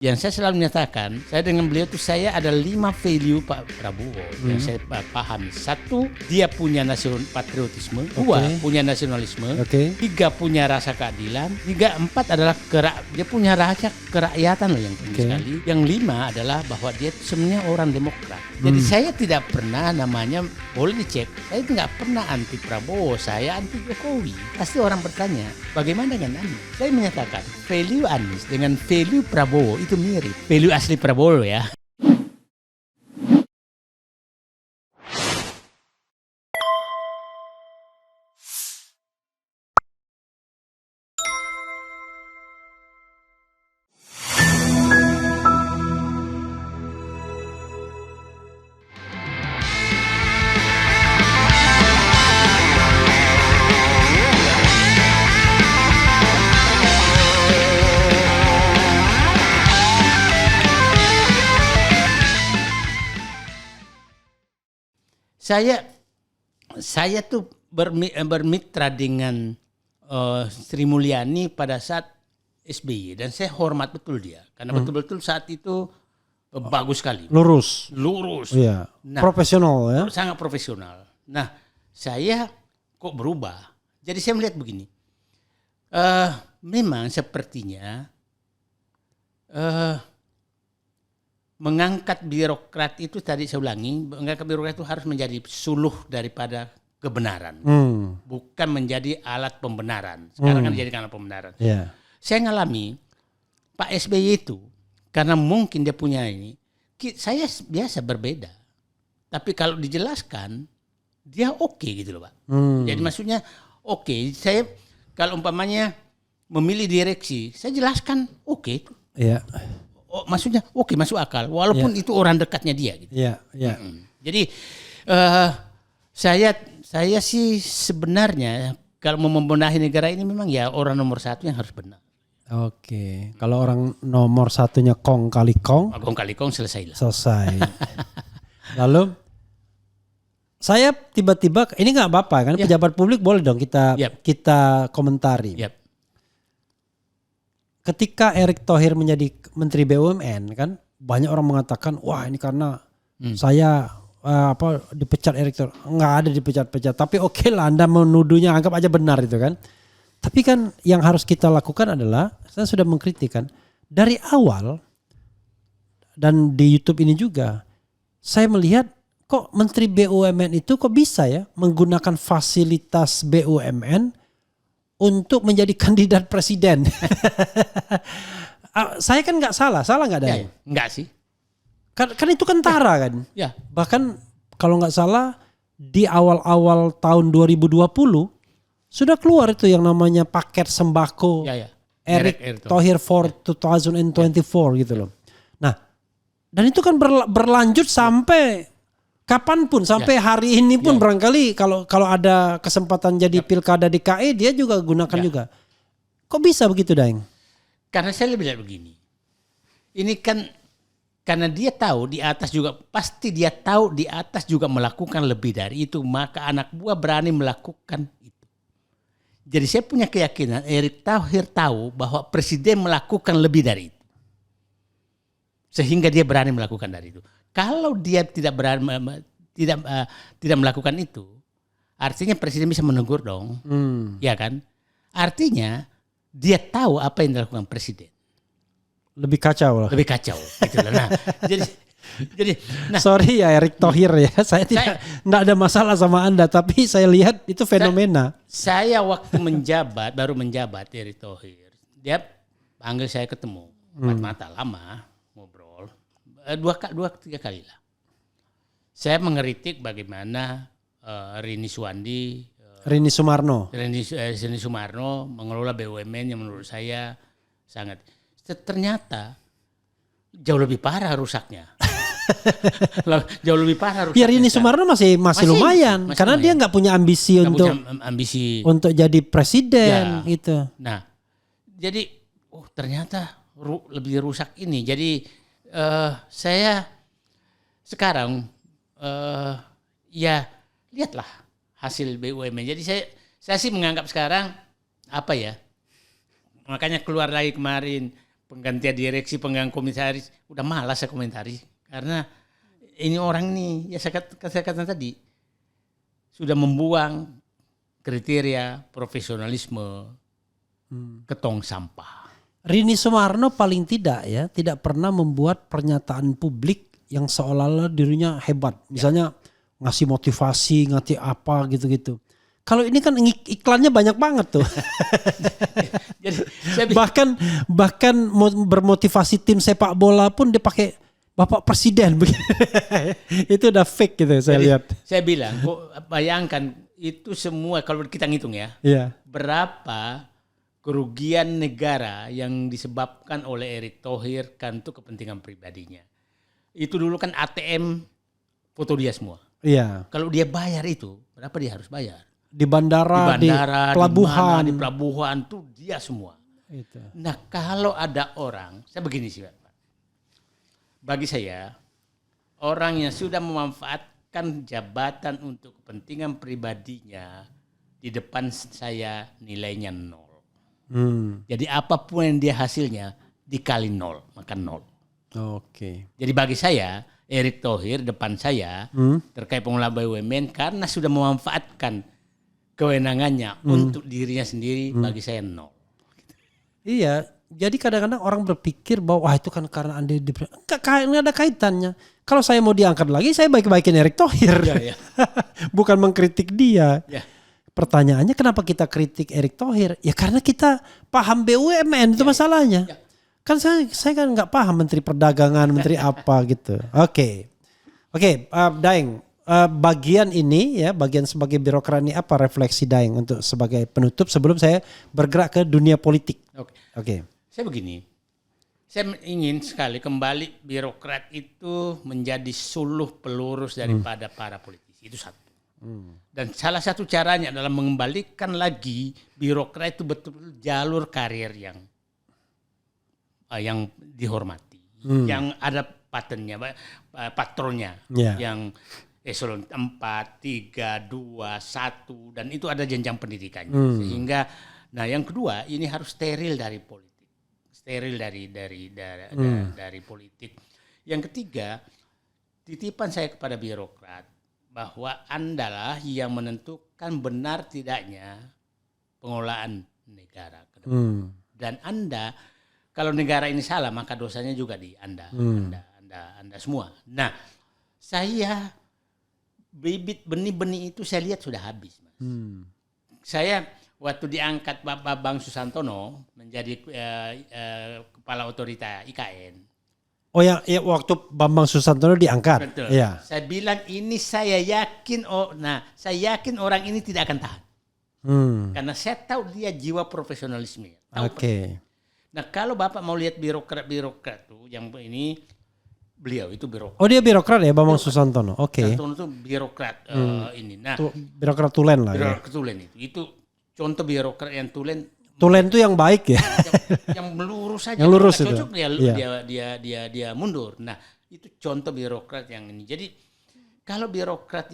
Yang saya selalu menyatakan, saya dengan beliau itu saya ada 5 value Pak Prabowo yang saya pahami. 1, dia punya patriotisme. 2, punya nasionalisme. 3, punya rasa keadilan. 4 adalah dia punya rasa kerakyatan loh yang tinggi sekali. Yang 5 adalah bahwa dia sebenarnya orang demokrat. Jadi saya tidak pernah namanya, boleh dicek, saya tidak pernah anti Prabowo, saya anti Jokowi. Pasti orang bertanya, bagaimana dengan Anies? Saya menyatakan, value Anies dengan value Prabowo itu mirip. Value asli Prabowo ya. Saya tuh bermitra dengan Sri Mulyani pada saat SBY dan saya hormat betul dia karena betul-betul saat itu bagus sekali. Lurus. Iya. Nah, profesional ya. Sangat profesional. Nah, saya kok berubah. Jadi saya melihat begini. Memang sepertinya mengangkat birokrat itu tadi saya ulangi, mengangkat birokrat itu harus menjadi suluh daripada kebenaran, bukan menjadi alat pembenaran. Sekarang kan dijadikan alat pembenaran. Yeah. Saya ngalami Pak SBY itu karena mungkin dia punya ini, saya biasa berbeda, tapi kalau dijelaskan dia oke gitu loh Pak. Jadi maksudnya oke, saya kalau umpamanya memilih direksi, saya jelaskan oke itu. Iya. Oh, maksudnya oke, masuk akal walaupun itu orang dekatnya dia gitu. Iya, iya. Jadi saya sih sebenarnya kalau mau membenahi negara ini memang ya orang nomor 1 yang harus benar. Oke. Kalau orang nomor 1-nya kong kali kong. Kong kali kong selesai. Lalu saya tiba-tiba ini nggak apa-apa kan, pejabat publik boleh dong kita komentari. Ketika Erick Thohir menjadi Menteri BUMN kan banyak orang mengatakan wah ini karena saya dipecat Erick Thohir. Nggak ada dipecat-pecat, tapi oke lah Anda menuduhnya anggap aja benar itu kan. Tapi kan yang harus kita lakukan adalah saya sudah mengkritik kan dari awal dan di YouTube ini juga saya melihat kok Menteri BUMN itu kok bisa ya menggunakan fasilitas BUMN untuk menjadi kandidat presiden. Saya kan nggak salah nggak ada? Nggak sih. Kan itu kentara kan. Ya. Bahkan kalau nggak salah di awal-awal tahun 2020 sudah keluar itu yang namanya paket sembako Erick Thohir for 2024 gitu loh. Nah, dan itu kan berlanjut sampai kapanpun, sampai hari ini pun barangkali kalau ada kesempatan jadi pilkada DKI dia juga gunakan juga. Kok bisa begitu Daeng? Karena saya lebih lihat begini. Ini kan karena dia tahu di atas juga pasti dia tahu di atas juga melakukan lebih dari itu, maka anak buah berani melakukan itu. Jadi saya punya keyakinan Erick Thohir tahu bahwa presiden melakukan lebih dari itu. Sehingga dia berani melakukan dari itu. Kalau dia tidak melakukan itu, artinya presiden bisa menegur dong, ya kan? Artinya dia tahu apa yang dilakukan presiden. Lebih kacau lah. Lebih kacau. Gitu lah. Nah, jadi, sorry ya Erick Thohir ya, saya tidak ada masalah sama Anda, tapi saya lihat itu fenomena. Saya waktu baru menjabat Erick Thohir, dia panggil saya ketemu, mata lama ngobrol, 2-3 kali lah. Saya mengkritik bagaimana Rini Sumarno mengelola BUMN yang menurut saya sangat, ternyata jauh lebih parah rusaknya. Jauh lebih parah rusaknya. Ya Rini Sumarno masih lumayan karena dia nggak punya ambisi untuk jadi presiden gitu. Nah, jadi ternyata lebih rusak ini. Jadi saya sekarang lihatlah hasil BUMN. Jadi saya sih menganggap sekarang makanya keluar lagi kemarin penggantian direksi, penggantian komisaris, udah malas saya komentari karena ini orang nih, ya saya katakan tadi, sudah membuang kriteria profesionalisme ke tong sampah. Rini Sumarno paling tidak ya, tidak pernah membuat pernyataan publik yang seolah-olah dirinya hebat. Misalnya ngasih motivasi, ngasih apa gitu-gitu. Kalau ini kan iklannya banyak banget tuh. Jadi, bahkan bermotivasi tim sepak bola pun dia pakai Bapak Presiden. Itu udah fake gitu saya lihat. Saya bilang, bayangkan itu semua kalau kita ngitung ya. Yeah. Berapa kerugian negara yang disebabkan oleh Erick Thohir kan untuk kepentingan pribadinya. Itu dulu kan ATM foto dia semua. Iya. Kalau dia bayar itu, berapa dia harus bayar? Di bandara, di pelabuhan. Di pelabuhan tuh dia semua. Itu. Nah kalau ada orang, saya begini sih Pak. Bagi saya, orang yang sudah memanfaatkan jabatan untuk kepentingan pribadinya, di depan saya nilainya 0. Jadi apapun yang dia hasilnya, dikali 0, maka 0. Oke. Jadi bagi saya, Erick Thohir depan saya terkait pengelolaan BUMN karena sudah memanfaatkan kewenangannya untuk dirinya sendiri, bagi saya 0. Iya, jadi kadang-kadang orang berpikir bahwa wah itu kan karena Anda nggak ada kaitannya. Kalau saya mau diangkat lagi, saya baik-baikin Erick Thohir, Ya. bukan mengkritik dia. Ya. Pertanyaannya kenapa kita kritik Erick Thohir? Ya karena kita paham BUMN itu masalahnya. Ya. Kan saya kan nggak paham Menteri Perdagangan, Menteri apa gitu. Oke, Daeng. Bagian ini ya, bagian sebagai birokrat ini apa refleksi Daeng untuk sebagai penutup sebelum saya bergerak ke dunia politik. Oke. Saya begini, saya ingin sekali kembali birokrat itu menjadi suluh pelurus daripada para politisi, itu satu. Dan salah satu caranya adalah mengembalikan lagi birokrat itu betul-betul jalur karir yang dihormati, yang ada patronnya, yang eselon 4, 3, 2, 1 dan itu ada jenjang pendidikannya. Sehingga yang kedua ini harus steril dari politik. Steril dari politik. Yang ketiga, titipan saya kepada birokrat bahwa Andalah yang menentukan benar tidaknya pengelolaan negara ke depan. Dan Anda kalau negara ini salah maka dosanya juga di Anda semua. Nah, saya bibit benih-benih itu saya lihat sudah habis, Mas. Saya waktu diangkat Pak Bambang Susantono menjadi kepala otorita IKN. Oh ya, waktu Bambang Susantono diangkat. Betul. Ya. Saya bilang ini saya yakin orang ini tidak akan tahan. Karena saya tahu dia jiwa profesionalisme. Oke. Nah, kalau Bapak mau lihat birokrat tuh yang ini beliau itu birokrat. Oh dia birokrat ya Bambang Susantono. Oke. Susantono itu birokrat ini. Nah, birokrat tulen lah. Birokrat tulen itu contoh birokrat yang tulen. Tulen itu yang baik ya. Yang melurus saja. Yang lurus cocok itu. dia mundur. Nah, itu contoh birokrat yang ini. Jadi kalau birokrat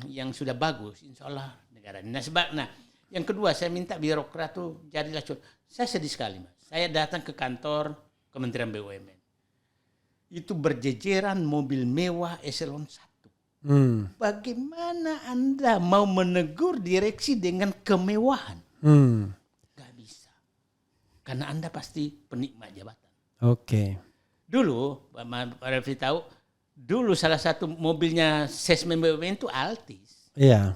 yang sudah bagus, insya Allah negara ini. Nah, yang kedua saya minta birokrat tuh jadilah contoh. Saya sedih sekali, Mas. Saya datang ke kantor Kementerian BUMN. Itu berjejeran mobil mewah eselon 1. Bagaimana Anda mau menegur direksi dengan kemewahan? Gak bisa. Karena Anda pasti penikmat jabatan. Oke. Dulu, Pak Refli tahu, dulu salah satu mobilnya Sesmen BUMN itu Altis. Iya.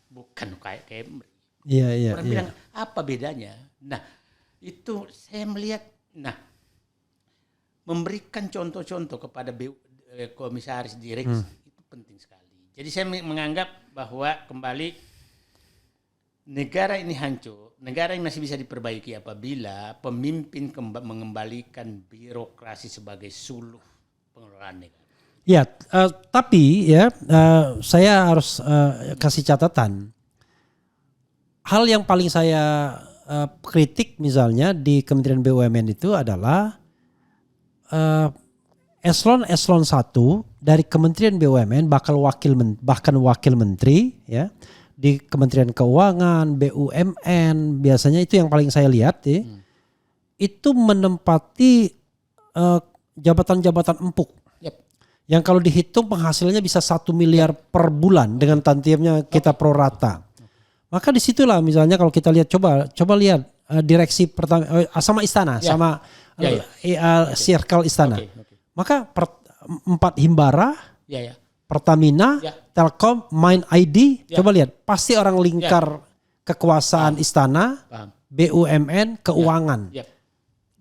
Bukan kayak Camry. Iya. Orang bilang, apa bedanya? Nah, itu saya melihat, memberikan contoh-contoh kepada komisaris direksi itu penting sekali. Jadi saya menganggap bahwa kembali negara ini hancur, negara ini masih bisa diperbaiki apabila pemimpin mengembalikan birokrasi sebagai suluh pengelolaan negara. Ya, tapi ya saya harus kasih catatan. Hal yang paling saya kritik misalnya di Kementerian BUMN itu adalah eselon 1 dari Kementerian BUMN bahkan wakil menteri ya di Kementerian Keuangan, BUMN biasanya itu yang paling saya lihat ya. Itu menempati jabatan-jabatan empuk. Yep. Yang kalau dihitung penghasilannya bisa 1 miliar per bulan dengan tantiemnya kita pro rata. Maka disitulah misalnya kalau kita lihat coba lihat direksi pertama sama istana sama circle istana. Maka 4 himbara, Pertamina, Telkom, Mind ID, coba lihat pasti orang lingkar kekuasaan istana, BUMN, keuangan.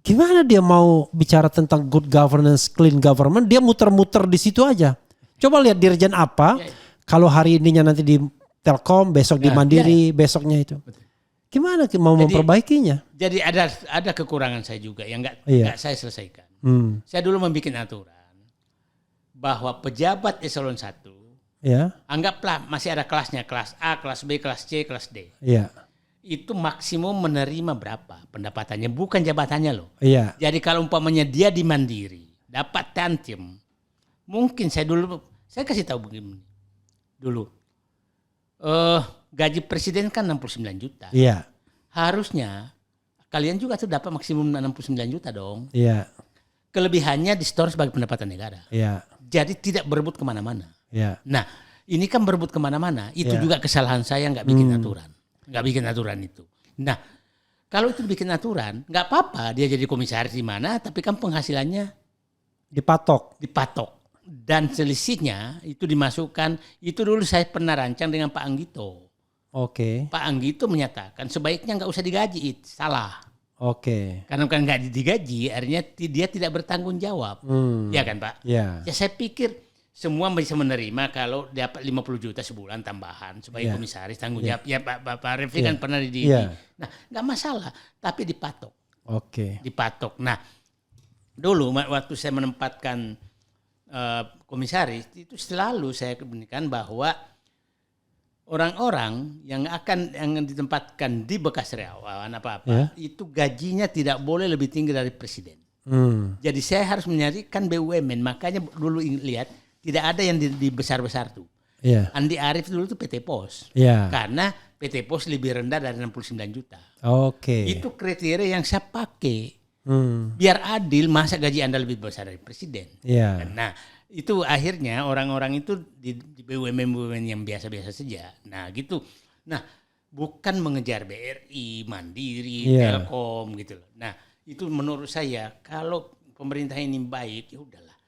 Gimana dia mau bicara tentang good governance, clean government, dia muter-muter di situ aja. Coba lihat dirjen apa, kalau hari ininya nanti di Telkom, besok di Mandiri, besoknya itu. Gimana mau memperbaikinya? Jadi ada kekurangan saya juga yang nggak saya selesaikan. Saya dulu membuat aturan bahwa pejabat eselon 1, anggaplah masih ada kelasnya, kelas A, kelas B, kelas C, kelas D. Itu maksimum menerima berapa pendapatannya, bukan jabatannya loh. Jadi kalau umpamanya dia di Mandiri dapat tantiem, mungkin saya kasih tahu begini dulu, gaji presiden kan 69 juta. Harusnya kalian juga tuh dapat maksimum 69 juta dong. Kelebihannya disetor sebagai pendapatan negara. Jadi tidak berebut kemana-mana. Nah ini kan berebut kemana-mana, itu juga kesalahan saya nggak bikin aturan. Nggak bikin aturan itu. Nah, kalau itu bikin aturan, nggak apa-apa dia jadi komisaris di mana, tapi kan penghasilannya dipatok. Dan selisihnya itu dimasukkan. Itu dulu saya pernah rancang dengan Pak Anggito. Pak Anggito menyatakan sebaiknya nggak usah digaji, salah. Karena kan nggak digaji, artinya dia tidak bertanggung jawab, ya kan Pak? Ya saya pikir semua bisa menerima kalau dapat 50 juta sebulan tambahan sebagai komisaris tanggung jawab. Ya Pak Refli kan pernah di Nah, nggak masalah, tapi dipatok. Dipatok. Nah, dulu waktu saya menempatkan komisaris itu selalu saya kemudian bahwa orang-orang yang ditempatkan di bekas karyawan itu gajinya tidak boleh lebih tinggi dari presiden. Jadi saya harus menyarikan BUMN. Makanya dulu lihat tidak ada yang dibesar-besar tuh. Andi Arief dulu tuh PT Pos. Karena PT Pos lebih rendah dari 69 juta. Itu kriteria yang saya pakai. Biar adil, masa gaji Anda lebih besar dari presiden. Nah, itu akhirnya orang-orang itu di BUMN yang biasa-biasa saja. Nah, gitu. Nah, bukan mengejar BRI, Mandiri, Telkom gitu loh. Nah, itu menurut saya kalau pemerintah ini baik, ya udahlah.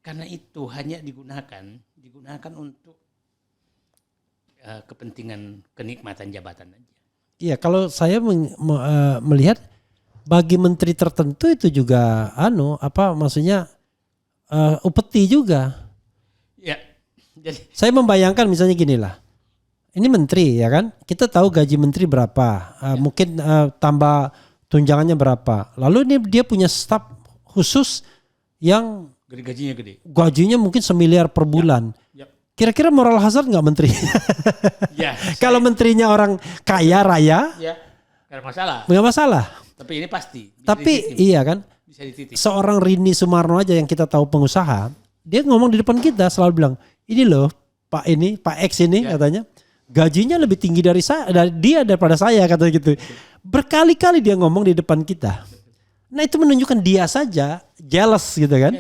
Karena itu hanya digunakan untuk kepentingan kenikmatan jabatan aja. Iya, kalau saya melihat bagi menteri tertentu itu juga maksudnya upeti juga. Ya, jadi saya membayangkan misalnya gini lah. Ini menteri ya kan? Kita tahu gaji menteri berapa, mungkin tambah tunjangannya berapa. Lalu ini dia punya staf khusus yang gajinya mungkin 1 miliar per bulan. Kira-kira moral hazard nggak menteri? Kalau menterinya orang kaya raya, nggak masalah. Tapi ini pasti. Tapi iya kan? Bisa dititip. Seorang Rini Sumarno aja yang kita tahu pengusaha, dia ngomong di depan kita selalu bilang, ini loh Pak X ini katanya, gajinya lebih tinggi dari dia daripada saya kata gitu. Berkali-kali dia ngomong di depan kita. Nah itu menunjukkan dia saja jealous gitu kan?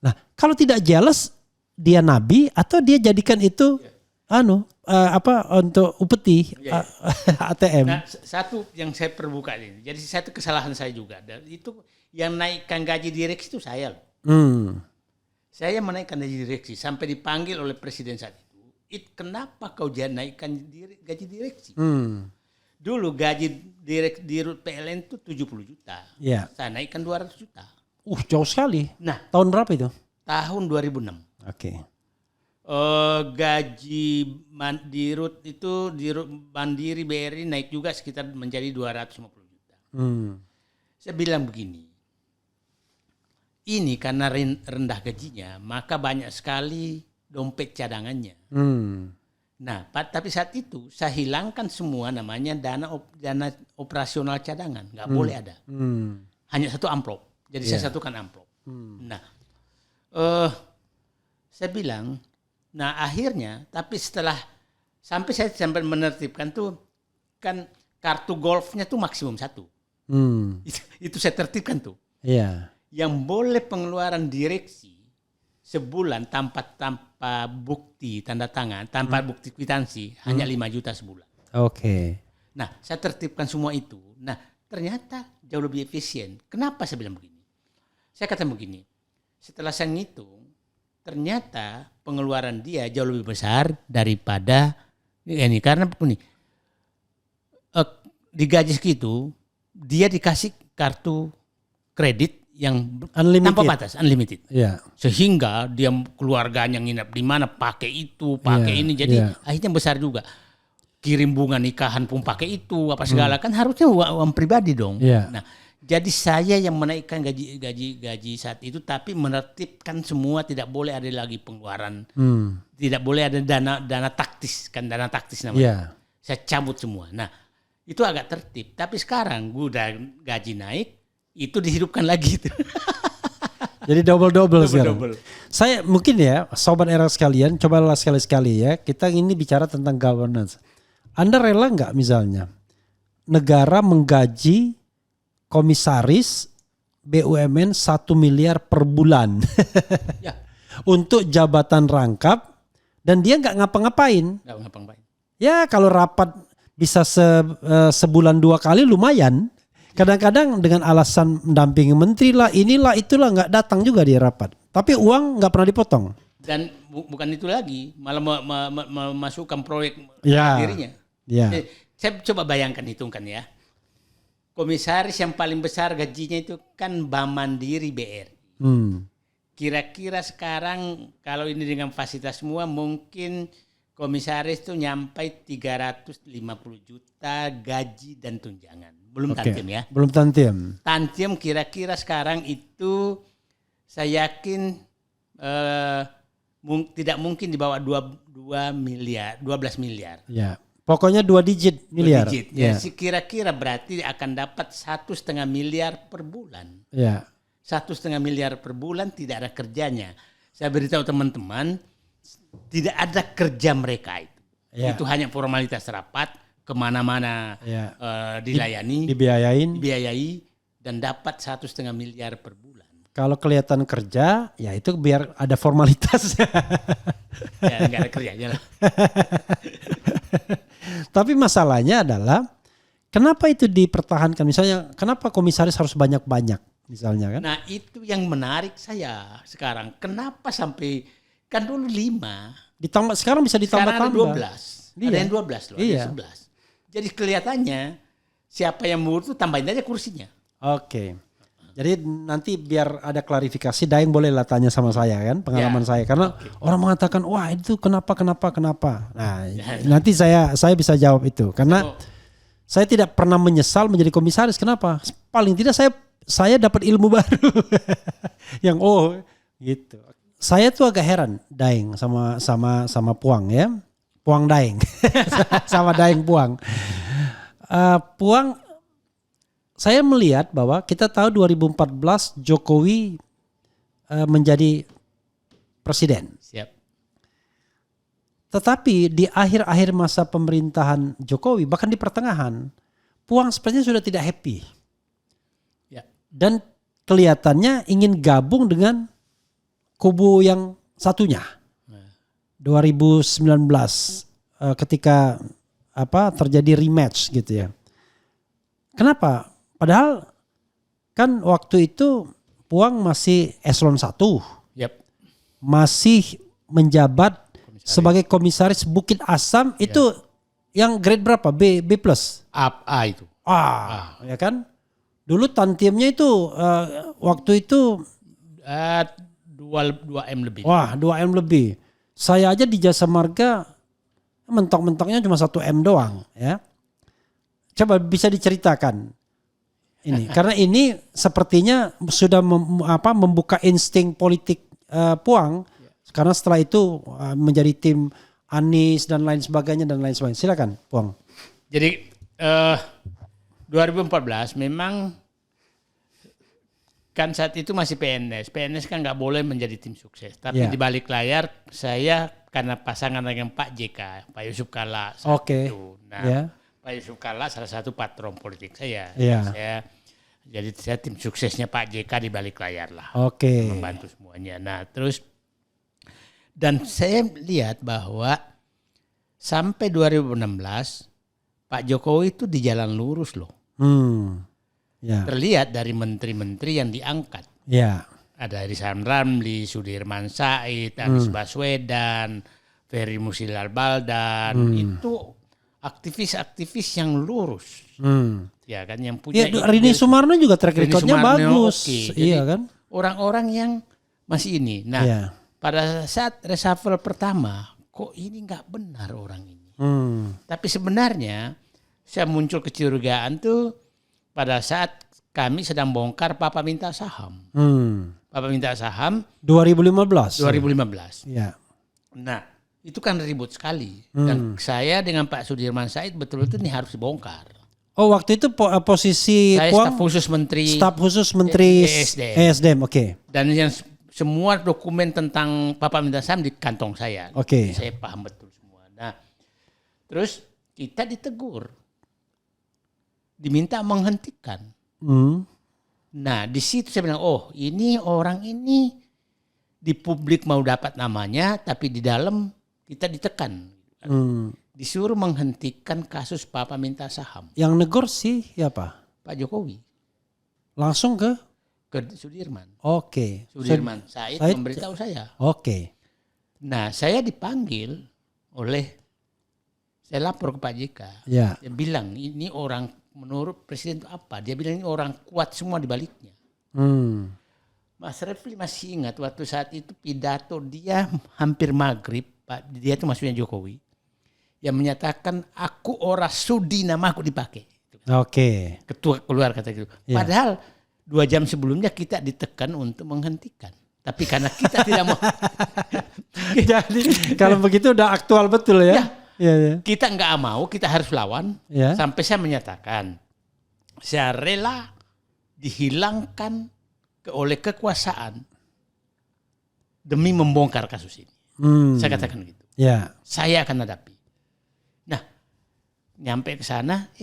Nah, kalau tidak jealous, dia nabi atau dia jadikan itu untuk upeti ATM. Nah, satu yang saya perbuka ini. Jadi satu kesalahan saya juga. Dan itu yang naikkan gaji direksi itu saya loh. Saya menaikkan gaji direksi sampai dipanggil oleh presiden saat itu. Kenapa kau naikkan gaji direksi? Dulu gaji dirut PLN itu 70 juta. Saya naikkan 200 juta. Jauh sekali. Nah, tahun berapa itu? Tahun 2006. Gaji dirut itu dirut Mandiri BRI naik juga sekitar menjadi 250 juta. Saya bilang begini. Ini karena rendah gajinya, maka banyak sekali dompet cadangannya. Nah, tapi saat itu saya hilangkan semua namanya dana operasional cadangan, nggak boleh ada. Hanya satu amplop. Jadi saya satukan amplop. Nah, saya bilang, nah akhirnya, tapi sampai saya menertibkan tuh kan kartu golfnya tuh maksimum 1. Itu saya tertibkan tuh. yang boleh pengeluaran direksi sebulan tanpa bukti tanda tangan, tanpa bukti kwitansi hanya 5 juta sebulan. Oke. Nah, saya tertibkan semua itu. Nah, ternyata jauh lebih efisien. Kenapa saya bilang begini? Saya kata begini, setelah saya ngitung, ternyata pengeluaran dia jauh lebih besar daripada ini. Karena ini, di gaji segitu, dia dikasih kartu kredit yang Unlimited. tanpa batas, unlimited. Yeah. Sehingga dia keluarganya nginap di mana pakai itu, pakai ini. Jadi akhirnya besar juga. Kirim bunga nikahan pun pakai itu, apa segala. Kan harusnya uang pribadi dong. Yeah. Nah, jadi saya yang menaikkan gaji saat itu, tapi menertibkan semua, tidak boleh ada lagi pengeluaran, tidak boleh ada dana taktis, kan dana taktis namanya. Yeah. Saya cabut semua. Nah, itu agak tertib. Tapi sekarang gue udah gaji naik, itu dihidupkan lagi. Jadi double sekarang. Double. Saya mungkin ya, sobat era sekalian, cobalah sekali-sekali ya, kita ini bicara tentang governance. Anda rela nggak misalnya negara menggaji komisaris BUMN 1 miliar per bulan Ya. untuk jabatan rangkap dan dia nggak ngapa-ngapain. Nggak ngapa-ngapain. Ya kalau rapat bisa sebulan 2 kali lumayan. Kadang-kadang dengan alasan mendampingi menteri lah, inilah itulah nggak datang juga dia rapat. Tapi uang nggak pernah dipotong. Dan bukan itu lagi, malah memasukkan proyek dirinya. Ya. Saya coba bayangkan, hitungkan ya. Komisaris yang paling besar gajinya itu kan Bank Mandiri BRI. Kira-kira sekarang kalau ini dengan fasilitas semua mungkin komisaris itu nyampai 350 juta gaji dan tunjangan. Belum tantiem ya. Belum tantiem. Tantiem kira-kira sekarang itu saya yakin tidak mungkin di bawah 12 miliar. Ya. Pokoknya 2 digit miliar. 2 digit. Ya. Kira-kira berarti akan dapat 1,5 miliar per bulan. Ya. 1,5 miliar per bulan tidak ada kerjanya. Saya beritahu teman-teman, tidak ada kerja mereka itu. Ya. Itu hanya formalitas rapat, kemana-mana dilayani, dibiayai, dan dapat 1,5 miliar per bulan. Kalau kelihatan kerja, ya itu biar ada formalitas. Ya, nggak ada kerjanya lah. Tapi masalahnya adalah kenapa itu dipertahankan? Misalnya kenapa komisaris harus banyak-banyak misalnya kan? Nah itu yang menarik saya sekarang. Kenapa sampai, kan dulu 5. Ditambah, sekarang bisa ditambah-tambah. Sekarang ada 12. Iya. Ada yang 12 loh, Iya. ada 11. Jadi kelihatannya siapa yang mau itu tambahin aja kursinya. Oke. Jadi nanti biar ada klarifikasi, Daeng bolehlah tanya sama saya kan, pengalaman saya. Karena orang mengatakan, wah itu kenapa. Nah nanti saya bisa jawab itu. Karena saya tidak pernah menyesal menjadi komisaris. Kenapa? Paling tidak saya dapat ilmu baru. Yang gitu. Saya tuh agak heran Daeng sama Puang ya. Puang Daeng. Sama Daeng Puang. Puang, saya melihat bahwa kita tahu 2014 Jokowi menjadi presiden. Siap. Tetapi di akhir-akhir masa pemerintahan Jokowi, bahkan di pertengahan, Puang sepertinya sudah tidak happy. Ya. Dan kelihatannya ingin gabung dengan kubu yang satunya. 2019 ketika terjadi rematch gitu ya. Kenapa? Padahal kan waktu itu Puang masih eselon 1. Yep. Masih menjabat sebagai komisaris Bukit Asam itu yang grade berapa? B plus? A itu. Ya kan? Dulu tantiemnya itu waktu itu 2M lebih. Wah, 2M lebih. Saya aja di Jasa Marga mentok-mentoknya cuma 1M doang ya. Coba bisa diceritakan ini karena ini sepertinya sudah membuka insting politik Puang karena setelah itu menjadi tim Anies dan lain sebagainya. Silakan Puang. Jadi 2014 memang kan saat itu masih PNS. PNS kan nggak boleh menjadi tim sukses. Tapi di balik layar saya karena pasangan dengan Pak JK, Pak Yusuf Kalla. Itu. Nah, Pak Yusuf Kalla salah satu patron politik saya. Yeah. Saya Jadi saya tim suksesnya Pak JK di balik layar lah. Oke. Membantu semuanya. Nah terus, dan saya lihat bahwa sampai 2016 Pak Jokowi itu di jalan lurus loh. Ya. Terlihat dari menteri-menteri yang diangkat. Ya. Ada Rizal Ramli, Sudirman Said, Anies Baswedan, Ferry Musilal Baldan. Itu aktivis-aktivis yang lurus. Ya kan, yang punya. Ya, Rini Sumarno juga track recordnya bagus. Iya kan. Orang-orang yang masih ini. Nah, pada saat reshuffle pertama, kok ini nggak benar orang ini. Tapi sebenarnya saya muncul kecurigaan tuh pada saat kami sedang bongkar Papa Minta Saham. Papa Minta Saham 2015. Ya. Nah, itu kan ribut sekali. Dan saya dengan Pak Sudirman Said betul-betul ini harus dibongkar. Oh, waktu itu posisi saya staf khusus menteri ESDM, oke. Dan yang semua dokumen tentang Papa Minta Saham di kantong saya. Oke. Saya paham betul semua. Nah, terus kita ditegur. Diminta menghentikan. Nah, di situ saya bilang, oh ini orang ini di publik mau dapat namanya, tapi di dalam kita ditekan. Disuruh menghentikan kasus Papa Minta Saham. Yang negor sih siapa? Pak Jokowi. Langsung ke Sudirman. Oke. Sudirman Said memberitahu saya. Oke. Nah, saya dipanggil saya lapor ke Pak JK. Ya. Dia bilang ini orang menurut Presiden itu apa? Dia bilang ini orang kuat semua di baliknya. Mas Refli masih ingat waktu saat itu pidato dia hampir maghrib, Pak. Dia itu maksudnya Jokowi. Yang menyatakan aku ora sudi namaku dipakai. Oke. Ketua keluar kata gitu. Ya. Padahal 2 jam sebelumnya kita ditekan untuk menghentikan. Tapi karena kita tidak mau. Jadi kalau begitu udah aktual betul ya. Ya. Kita nggak mau, kita harus lawan. Ya. Sampai saya menyatakan saya rela dihilangkan oleh kekuasaan demi membongkar kasus ini. Saya katakan gitu. Ya. Saya akan hadapi. Nah, nyampe ke sana,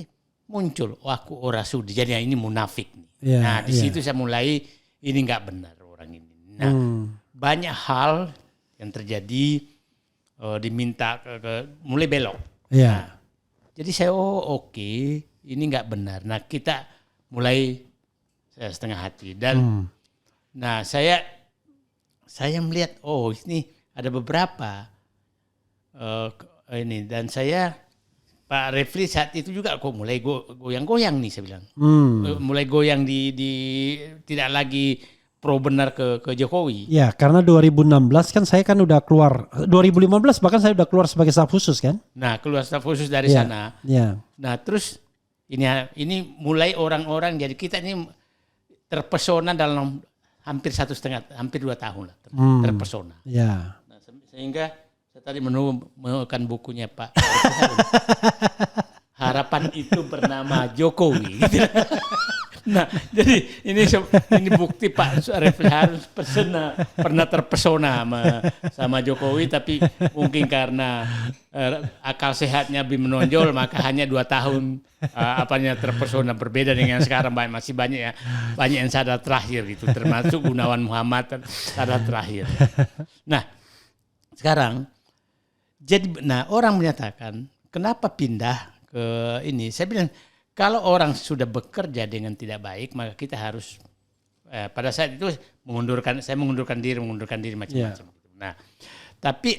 muncul, aku ora sudi. Jadi ini munafik nih. Ya, nah, di situ saya mulai ini nggak benar orang ini. Nah, banyak hal yang terjadi. Diminta mulai belok. Yeah. Nah, jadi saya oke, ini nggak benar. Nah kita mulai setengah hati dan nah saya melihat ini ada beberapa ini dan saya Pak Refli saat itu juga kok mulai goyang-goyang nih saya bilang. Mulai goyang di tidak lagi pro benar ke Jokowi. Ya, karena 2016 kan saya kan udah keluar. 2015 bahkan saya udah keluar sebagai staf khusus kan. Nah, keluar staf khusus dari sana. Ya. Nah, terus ini mulai orang-orang jadi kita ini terpesona dalam hampir 2 tahun lah. Terpesona. Ya. Nah, sehingga saya tadi menemukan bukunya Pak. Harapan itu bernama Jokowi. Nah, jadi ini bukti Pak Refli harus pernah terpesona sama Jokowi, tapi mungkin karena akal sehatnya lebih menonjol, maka hanya 2 tahun terpesona, berbeda dengan sekarang masih banyak yang sadar terakhir gitu, termasuk Gunawan Muhammad sadar terakhir. Nah, sekarang orang menyatakan kenapa pindah ke ini? Saya bilang kalau orang sudah bekerja dengan tidak baik, maka kita harus pada saat itu saya mengundurkan diri macam-macam. Nah, tapi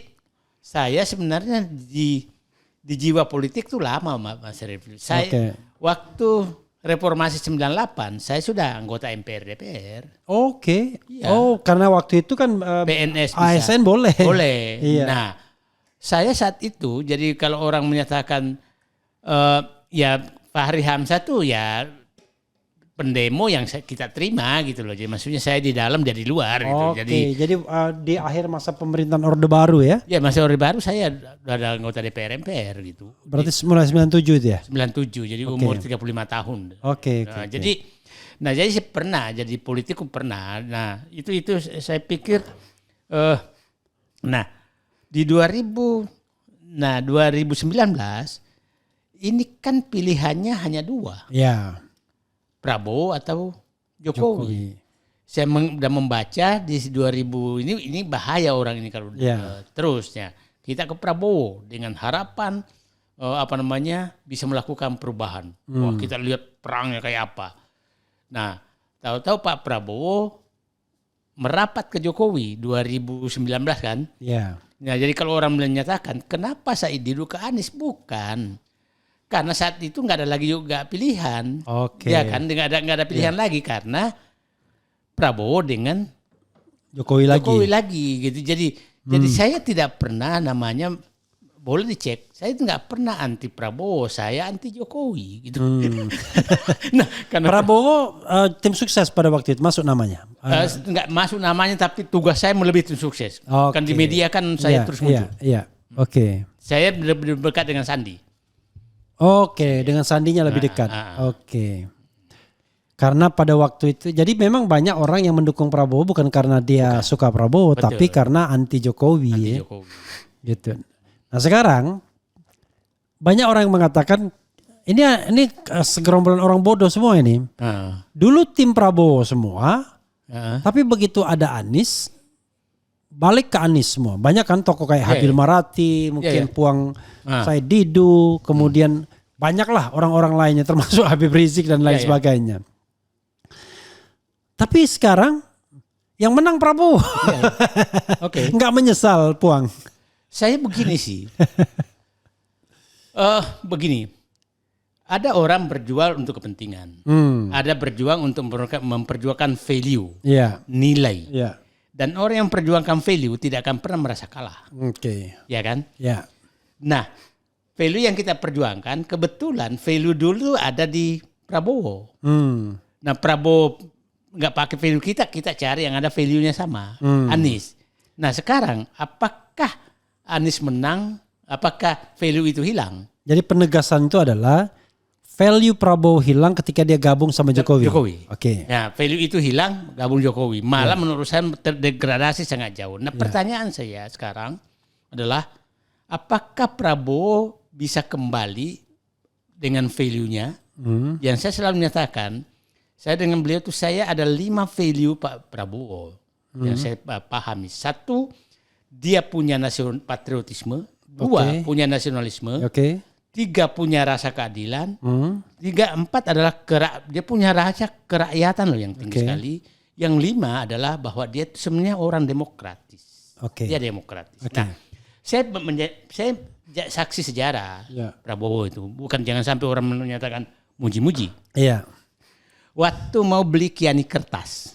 saya sebenarnya di jiwa politik itu lama, Mas Refli. Saya waktu reformasi 98, saya sudah anggota MPR DPR. Oke. Ya. Oh, karena waktu itu kan PNS ASN boleh. Boleh. Iya. Nah, saya saat itu jadi kalau orang menyatakan Fahri Hamzah tuh ya pendemo yang kita terima gitu loh. Jadi maksudnya saya di dalam dia di luar gitu. Jadi di akhir masa pemerintahan Orde Baru ya? Ya masa Orde Baru saya ada anggota DPR MPR gitu. Berarti mulai 97 itu ya? 97 jadi umur 35 tahun. Jadi saya pernah jadi politikus pernah. Nah itu saya pikir di 2019 ini kan pilihannya hanya 2. Ya. Prabowo atau Jokowi. Saya sudah membaca di 2000 ini bahaya orang ini kalau terusnya. Kita ke Prabowo dengan harapan bisa melakukan perubahan. Wah, kita lihat perangnya kayak apa. Nah, tahu-tahu Pak Prabowo merapat ke Jokowi 2019 kan? Iya. Nah, jadi kalau orang menyatakan kenapa Said Didu ke Anies, bukan. Karena saat itu nggak ada lagi juga pilihan. Ya kan, nggak ada pilihan lagi karena Prabowo dengan Jokowi lagi gitu. Jadi saya tidak pernah namanya, boleh dicek, saya nggak pernah anti Prabowo, saya anti Jokowi gitu. Nah, karena Prabowo tim sukses pada waktu itu masuk namanya. Nggak masuk namanya, tapi tugas saya melebihi tim sukses. Kan di media kan saya terus muncul. Iya. Oke. Saya lebih dekat dengan Sandi. Oke, dengan Sandinya lebih dekat. Oke. Karena pada waktu itu, jadi memang banyak orang yang mendukung Prabowo bukan karena dia suka Prabowo, tapi karena anti Jokowi. Gitu. Nah sekarang banyak orang yang mengatakan ini segerombolan orang bodoh semua ini. Dulu tim Prabowo semua, tapi begitu ada Anies, balik ke Anies semua. Banyak kan tokoh kayak Habil Marati, mungkin Puang Said Didu, kemudian banyaklah orang-orang lainnya termasuk Habib Rizik dan lain sebagainya. Tapi sekarang yang menang Prabowo. Nggak menyesal Puang. Saya begini sih. Begini. Ada orang berjuang untuk kepentingan. Ada berjuang untuk memperjuangkan value, nilai. Dan orang yang memperjuangkan value tidak akan pernah merasa kalah. Ya kan? Nah, value yang kita perjuangkan kebetulan value dulu ada di Prabowo. Nah, Prabowo nggak pakai value kita cari yang ada value-nya sama. Anies. Nah, sekarang apakah Anies menang, apakah value itu hilang? Jadi penegasan itu adalah value Prabowo hilang ketika dia gabung sama Jokowi. Nah, value itu hilang, gabung Jokowi. Malah menurut saya terdegradasi sangat jauh. Nah, pertanyaan saya sekarang adalah apakah Prabowo bisa kembali dengan value-nya? Yang saya selalu menyatakan, saya dengan beliau itu saya ada 5 value Pak Prabowo yang saya pahami. 1, dia punya patriotisme. 2, punya nasionalisme. 3, punya rasa keadilan. 4 adalah dia punya rasa kerakyatan loh yang tinggi sekali. Yang 5 adalah bahwa dia sebenarnya orang demokratis. Dia demokratis. Nah, saya saksi sejarah Prabowo itu. Bukan jangan sampai orang menyatakan muji-muji. Waktu mau beli Kiani Kertas.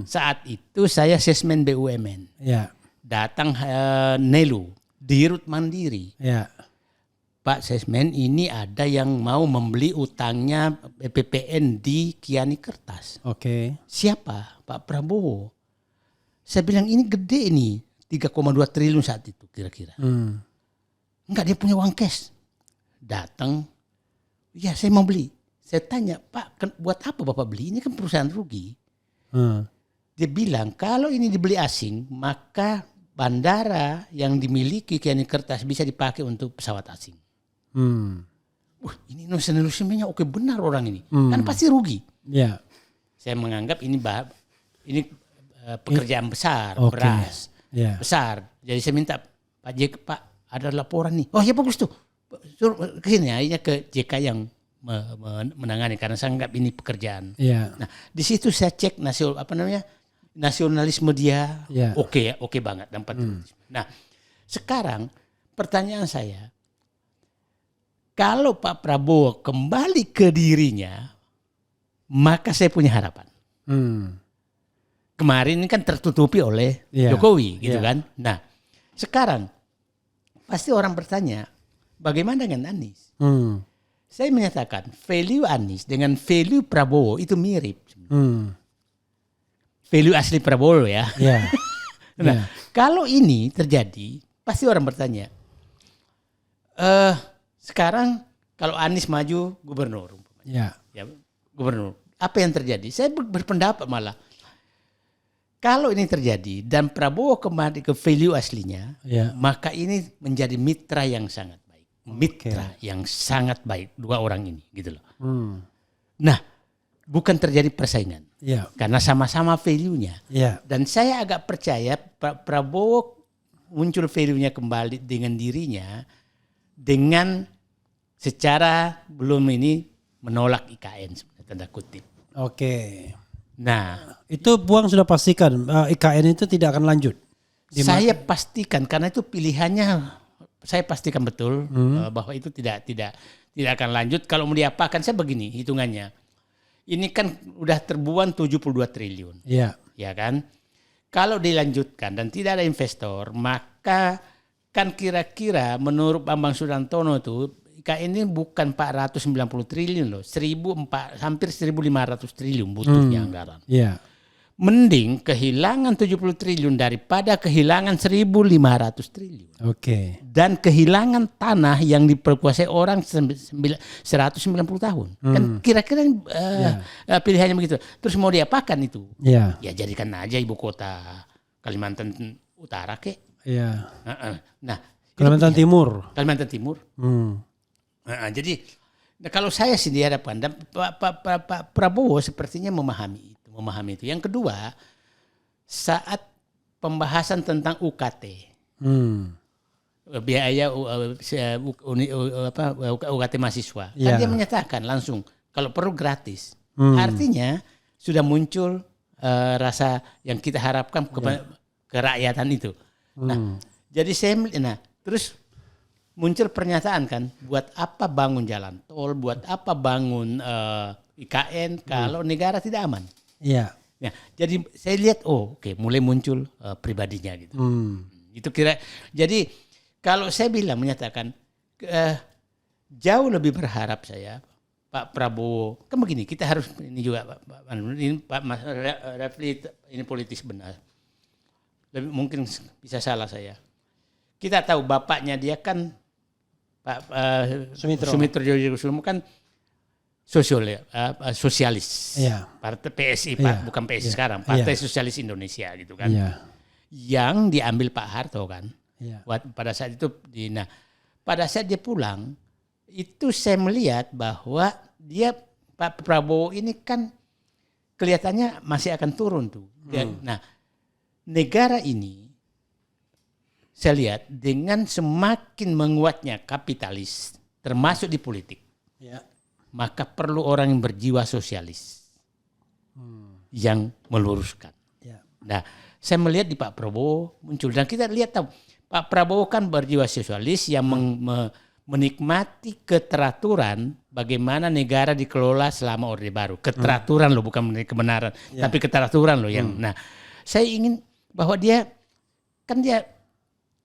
Saat itu saya sesmen BUMN. Datang Nelu, Dirut Mandiri. Pak Sesmen, ini ada yang mau membeli utangnya BPPN di Kiani Kertas. Siapa? Pak Prabowo. Saya bilang ini gede ini, 3,2 triliun saat itu kira-kira. Enggak, dia punya uang cash. Datang, ya saya mau beli. Saya tanya, Pak buat apa Bapak beli? Ini kan perusahaan rugi. Dia bilang kalau ini dibeli asing, maka bandara yang dimiliki Kiani Kertas bisa dipakai untuk pesawat asing. Ini nasionalismenya oke benar orang ini. Kan pasti rugi. Saya menganggap ini pekerjaan besar, beras. Besar. Jadi saya minta Pak JK, Pak ada laporan nih. Oh ya bagus tuh. Suruh ke sini, akhirnya ke JK yang menangani karena saya anggap ini pekerjaan. Nah, di situ saya cek nasionalisme dia oke banget dan patriotisme. Nah, sekarang pertanyaan saya, kalau Pak Prabowo kembali ke dirinya, maka saya punya harapan. Kemarin ini kan tertutupi oleh Jokowi, gitu kan. Nah, sekarang pasti orang bertanya, bagaimana dengan Anies? Saya menyatakan value Anies dengan value Prabowo itu mirip. Value asli Prabowo ya. Nah, kalau ini terjadi, pasti orang bertanya, sekarang kalau Anies maju gubernur, gubernur, apa yang terjadi? Saya berpendapat malah, kalau ini terjadi dan Prabowo kembali ke value aslinya, maka ini menjadi mitra yang sangat baik. Mitra yang sangat baik, dua orang ini, gitu loh. Nah, bukan terjadi persaingan. Ya. Karena sama-sama value-nya. Ya. Dan saya agak percaya Pak Prabowo muncul value-nya kembali dengan dirinya dengan secara belum ini menolak IKN sebenarnya, tanda kutip. Oke. Nah, itu Puang sudah pastikan IKN itu tidak akan lanjut. Saya pastikan karena itu pilihannya, saya pastikan betul bahwa itu tidak akan lanjut. Kalau mau diapakan, saya begini hitungannya. Ini kan udah terbuang 72 triliun. Iya. Ya kan? Kalau dilanjutkan dan tidak ada investor, maka kan kira-kira menurut Bambang Sudantono itu IKN ini bukan 490 triliun loh, hampir 1.500 triliun butuhnya anggaran. Iya. Mending kehilangan 70 triliun daripada kehilangan 1.500 triliun. Oke. Dan kehilangan tanah yang diperkuasai orang 190 tahun. Kan kira-kira pilihannya begitu. Terus mau diapakan itu? Iya. Ya jadikan aja ibu kota Kalimantan Utara kek. Iya. Nah, Kalimantan Timur. Kalimantan Timur. Jadi kalau saya sih diharapkan dan Pak Prabowo sepertinya memahami itu. Yang kedua, saat pembahasan tentang UKT, biaya UKT mahasiswa, kan dia menyatakan langsung kalau perlu gratis. Artinya sudah muncul rasa yang kita harapkan kerakyatan itu. Nah, jadi terus muncul pernyataan kan, buat apa bangun jalan tol, buat apa bangun IKN kalau negara tidak aman. Iya. Ya, jadi saya lihat mulai muncul pribadinya gitu. Itu jadi kalau saya menyatakan jauh lebih berharap saya Pak Prabowo, kan begini, kita harus ini juga Pak Mas Refli ini politis benar. Mungkin bisa salah saya. Kita tahu bapaknya dia kan Pak Sumitro Joyokusumo kan sosialis, partai PSI, bukan PSI sekarang, Partai Sosialis Indonesia gitu kan, yang diambil Pak Harto kan, pada saat itu, pada saat dia pulang, itu saya melihat bahwa Pak Prabowo ini kan kelihatannya masih akan turun tuh. Nah, negara ini saya lihat dengan semakin menguatnya kapitalis, termasuk di politik. Maka perlu orang yang berjiwa sosialis yang meluruskan. Nah, saya melihat di Pak Prabowo muncul dan kita lihat tahu Pak Prabowo kan berjiwa sosialis yang menikmati keteraturan bagaimana negara dikelola selama Orde Baru. Keteraturan loh, bukan kebenaran, tapi keteraturan loh yang. Nah, saya ingin bahwa dia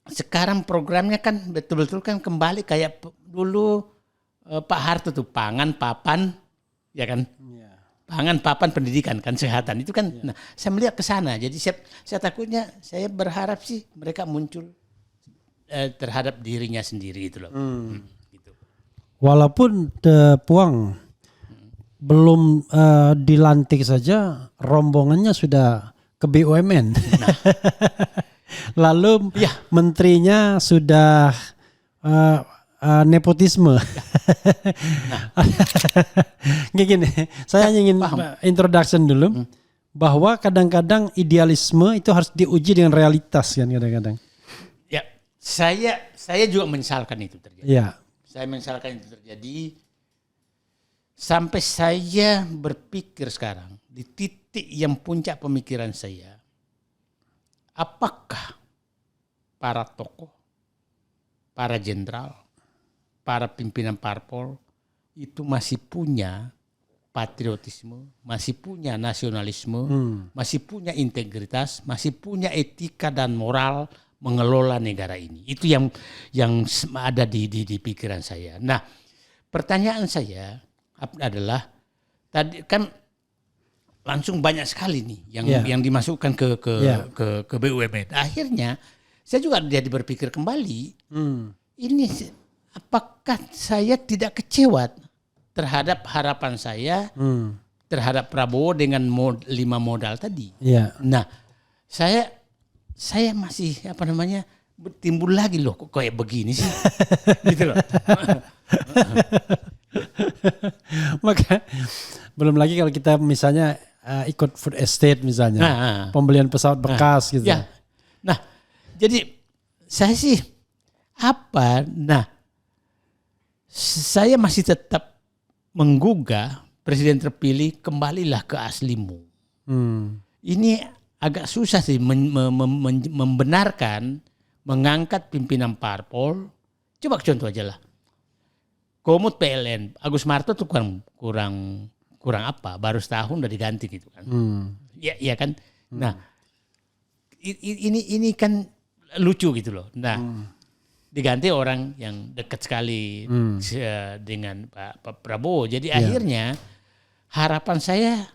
sekarang programnya kan betul-betul kan kembali kayak dulu. Pak Harto tuh pangan, papan, ya kan? Pangan, papan, pendidikan, kan kesehatan itu kan. Nah, saya melihat ke sana. Jadi saya takutnya, saya berharap sih mereka muncul terhadap dirinya sendiri itu loh. Gitu. Walaupun Puang belum dilantik saja, rombongannya sudah ke BUMN. Nah. Lalu menterinya sudah nepotisme. Gini, saya ingin introduction dulu bahwa kadang-kadang idealisme itu harus diuji dengan realitas kan kadang-kadang. Ya, saya juga menyesalkan itu terjadi. Ya. Saya menyesalkan itu terjadi sampai saya berpikir sekarang di titik yang puncak pemikiran saya, apakah para tokoh, para jenderal, para pimpinan parpol itu masih punya patriotisme, masih punya nasionalisme, masih punya integritas, masih punya etika dan moral mengelola negara ini. Itu yang ada di pikiran saya. Nah, pertanyaan saya adalah tadi kan langsung banyak sekali nih yang dimasukkan ke BUMN. Akhirnya saya juga jadi berpikir kembali, ini apakah saya tidak kecewa terhadap harapan saya terhadap Prabowo dengan 5 modal tadi? Nah, saya masih timbul lagi loh kok kayak begini sih, gitu loh. Maka belum lagi kalau kita misalnya ikut food estate misalnya, pembelian pesawat bekas gitu. Ya. Nah, jadi saya sih saya masih tetap menggugah presiden terpilih kembalilah ke aslimu. Ini agak susah sih membenarkan mengangkat pimpinan parpol. Coba contoh aja lah. Komut PLN, Agus Marto tuh kurang apa? Baru setahun udah diganti gitu kan. Iya kan? Nah, ini kan lucu gitu loh. Nah, diganti orang yang dekat sekali dengan Pak Prabowo. Jadi akhirnya harapan saya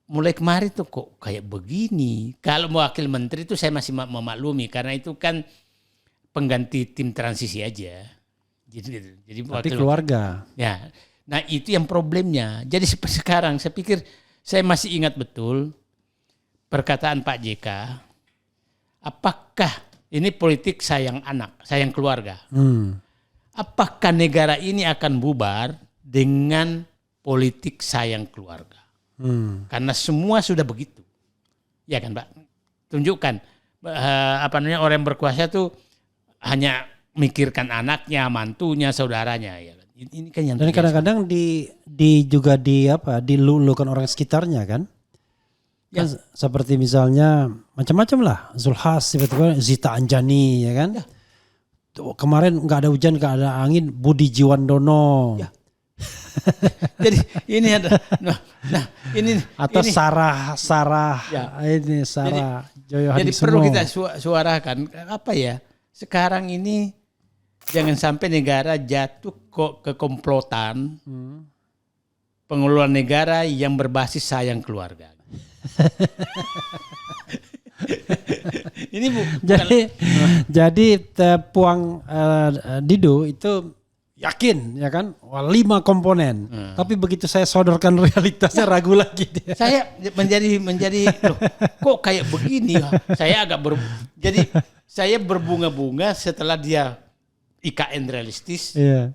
mulai kemarin tuh kok kayak begini. Kalau mau wakil menteri itu saya masih memaklumi karena itu kan pengganti tim transisi aja. Jadi tapi keluarga. Ya. Nah, itu yang problemnya. Jadi sekarang saya pikir saya masih ingat betul perkataan Pak JK. Apakah ini politik sayang anak, sayang keluarga? Apakah negara ini akan bubar dengan politik sayang keluarga? Karena semua sudah begitu, ya kan Pak? Tunjukkan orang yang berkuasa tuh hanya mikirkan anaknya, mantunya, saudaranya, ya kan? Ini kan yang dan kadang-kadang dilulukan orang sekitarnya kan? Ya. Kan seperti misalnya macam-macam lah, Zulhas tiba-tiba Zita Anjani, ya kan? Ya. Kemarin nggak ada hujan, nggak ada angin, Budi Jiwandono. Ya. Jadi ini ada, ini atau ini, Sarah Joyo Hadi. Jadi perlu kita suarakan apa ya? Sekarang ini jangan sampai negara jatuh ke komplotan pengelolaan negara yang berbasis sayang keluarga. Ini jadi Puang Dido itu yakin ya kan 5 komponen. Tapi begitu saya sodorkan realitasnya ragu lagi dia. Saya menjadi loh, kok kayak begini. Saya jadi saya berbunga-bunga setelah dia IKN realistis. Iya.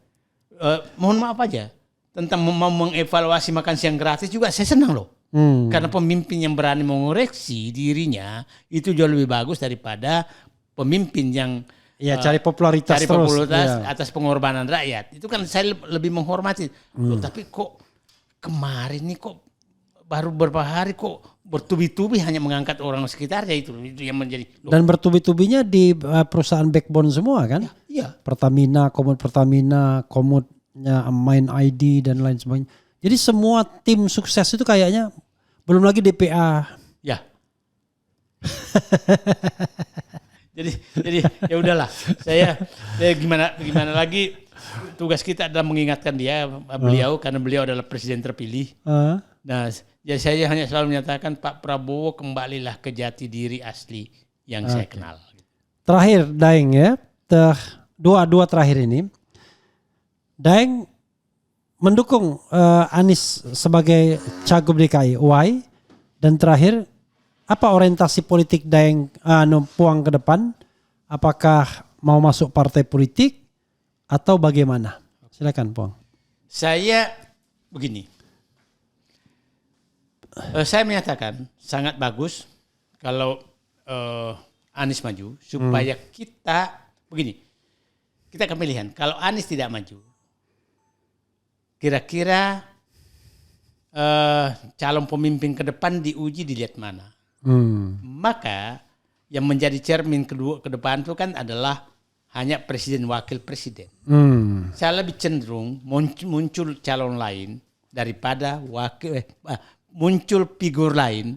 Mohon maaf aja tentang mau mengevaluasi makan siang gratis juga saya senang loh. Karena pemimpin yang berani mengoreksi dirinya itu jauh lebih bagus daripada pemimpin yang cari popularitas atas pengorbanan rakyat. Itu kan saya lebih menghormati. Loh, tapi kok kemarin nih kok baru beberapa hari kok bertubi-tubi hanya mengangkat orang sekitarnya itu yang menjadi. Loh. Dan bertubi-tubinya di perusahaan backbone semua kan? Iya. Pertamina, Komutnya Main ID dan lain sebagainya. Jadi semua tim sukses itu kayaknya belum lagi DPA. Ya. Jadi ya udahlah. Saya gimana lagi tugas kita adalah mengingatkan beliau karena beliau adalah presiden terpilih. Nah, jadi saya hanya selalu menyatakan Pak Prabowo kembalilah ke jati diri asli yang saya kenal. Terakhir Daeng ya. Dua terakhir ini. Daeng mendukung Anies sebagai cagup DKI. Why? Dan terakhir, apa orientasi politik Daeng Puang ke depan? Apakah mau masuk partai politik atau bagaimana? Silakan Puang. Saya begini. Saya menyatakan sangat bagus kalau Anies maju supaya kita akan pilihan. Kalau Anies tidak maju, kira-kira calon pemimpin ke depan diuji dilihat mana. Maka yang menjadi cermin kedua ke depan itu kan adalah hanya presiden wakil presiden. Saya lebih cenderung muncul calon lain daripada muncul figur lain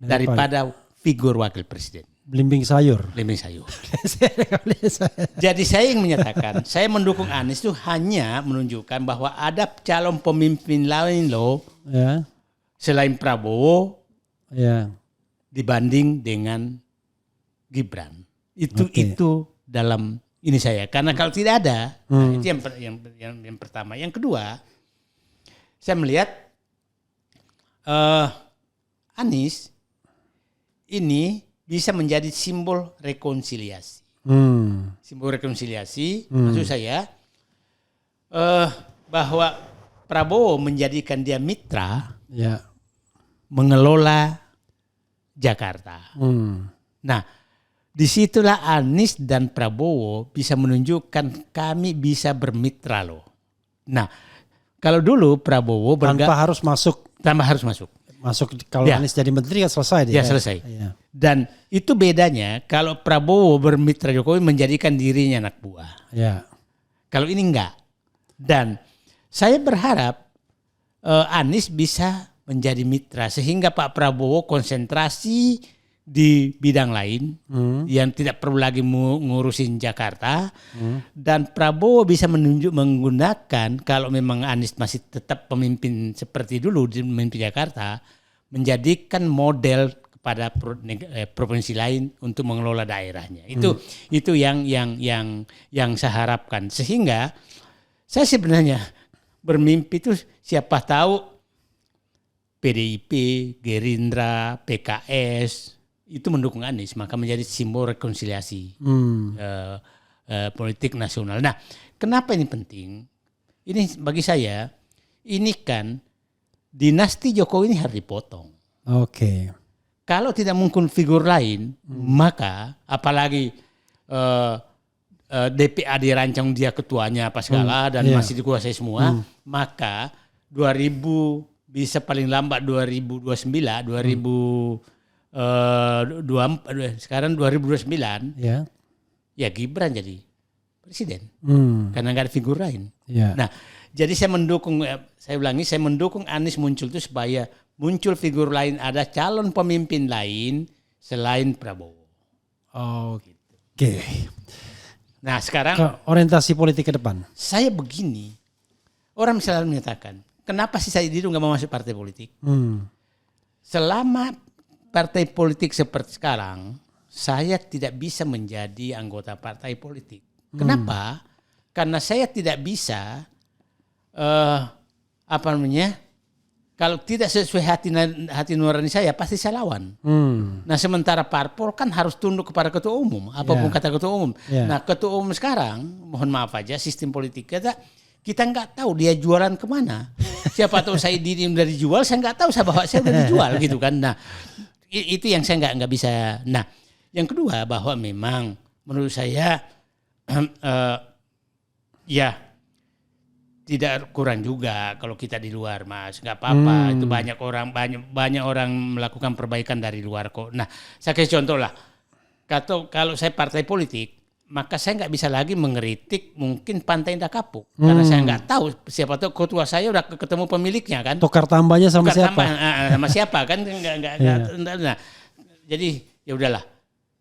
daripada figur wakil presiden. Belimbing sayur. Jadi saya yang menyatakan, saya mendukung Anies itu hanya menunjukkan bahwa ada calon pemimpin lain loh, selain Prabowo, dibanding dengan Gibran. Itu dalam ini saya. Karena kalau tidak ada, itu yang pertama. Yang kedua, saya melihat Anies ini bisa menjadi simbol rekonsiliasi. Simbol rekonsiliasi, maksud saya, Bahwa Prabowo menjadikan dia mitra Ya. mengelola Jakarta. Nah, disitulah Anies dan Prabowo bisa menunjukkan kami bisa bermitra loh. Nah, kalau dulu Prabowo tanpa harus masuk. Kalau Anies jadi menteri kan selesai dia. Ya selesai. Ya. Dan itu bedanya kalau Prabowo bermitra Jokowi menjadikan dirinya anak buah. Ya. Kalau ini enggak. Dan saya berharap Anies bisa menjadi mitra sehingga Pak Prabowo konsentrasi di bidang lain yang tidak perlu lagi ngurusin Jakarta dan Prabowo bisa menggunakan kalau memang Anies masih tetap pemimpin seperti dulu di memimpin Jakarta menjadikan model kepada provinsi lain untuk mengelola daerahnya. Itu yang saya harapkan sehingga saya sebenarnya bermimpi itu siapa tahu PDIP, Gerindra, PKS itu mendukung Anies maka menjadi simbol rekonsiliasi politik nasional. Nah, kenapa ini penting? Ini bagi saya ini kan dinasti Jokowi ini harus dipotong. Oke. Kalau tidak mungkin figur lain, maka apalagi DPA dirancang dia ketuanya apa segala dan masih dikuasai semua, maka 2000 bisa paling lambat 2029, sekarang 2029, ya Gibran jadi presiden, karena nggak ada figur lain. Nah, jadi saya mendukung Anies muncul itu supaya muncul figur lain, ada calon pemimpin lain selain Prabowo. Oke. Nah sekarang orientasi politik ke depan. Saya begini, orang selalu menyatakan, kenapa sih Said Didu nggak mau masuk partai politik? Selama partai politik seperti sekarang, saya tidak bisa menjadi anggota partai politik. Kenapa? Karena saya tidak bisa, kalau tidak sesuai hati nurani saya, pasti saya lawan. Nah sementara parpol kan harus tunduk kepada ketua umum, apapun kata ketua umum. Nah ketua umum sekarang, mohon maaf aja, sistem politik kita nggak tahu dia jualan kemana. Siapa tahu saya udah dijual, saya nggak tahu bahwa saya udah dijual gitu kan. Nah itu yang saya nggak bisa. Nah yang kedua bahwa memang menurut saya ya tidak kurang juga kalau kita di luar, Mas, nggak apa-apa. Itu banyak orang melakukan perbaikan dari luar kok. Nah saya kasih contoh lah. Kalau saya partai politik, maka saya nggak bisa lagi mengkritik mungkin Pantai Indah Kapuk karena saya nggak tahu, siapa tahu ketua saya udah ketemu pemiliknya kan, tukar tambahnya sama siapa sama siapa kan nggak. Nah jadi ya udahlah,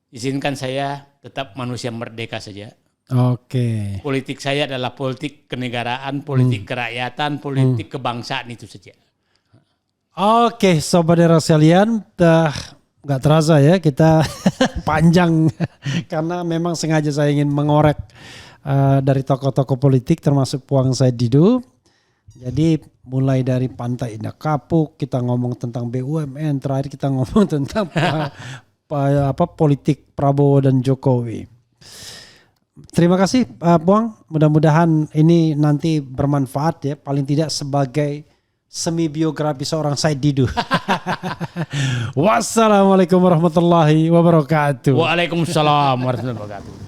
izinkan saya tetap manusia merdeka saja. Oke. Politik saya adalah politik kenegaraan, politik kerakyatan, politik kebangsaan itu saja. Oke, sobat era sekalian, nggak terasa ya kita panjang karena memang sengaja saya ingin mengorek dari tokoh-tokoh politik termasuk Puang Said Didu. Jadi mulai dari Pantai Indah Kapuk, kita ngomong tentang BUMN, terakhir kita ngomong tentang politik Prabowo dan Jokowi. Terima kasih Puang, mudah-mudahan ini nanti bermanfaat ya, paling tidak sebagai semi biografi seorang Said Didu. Wassalamualaikum warahmatullahi wabarakatuh. Waalaikumsalam warahmatullahi wabarakatuh.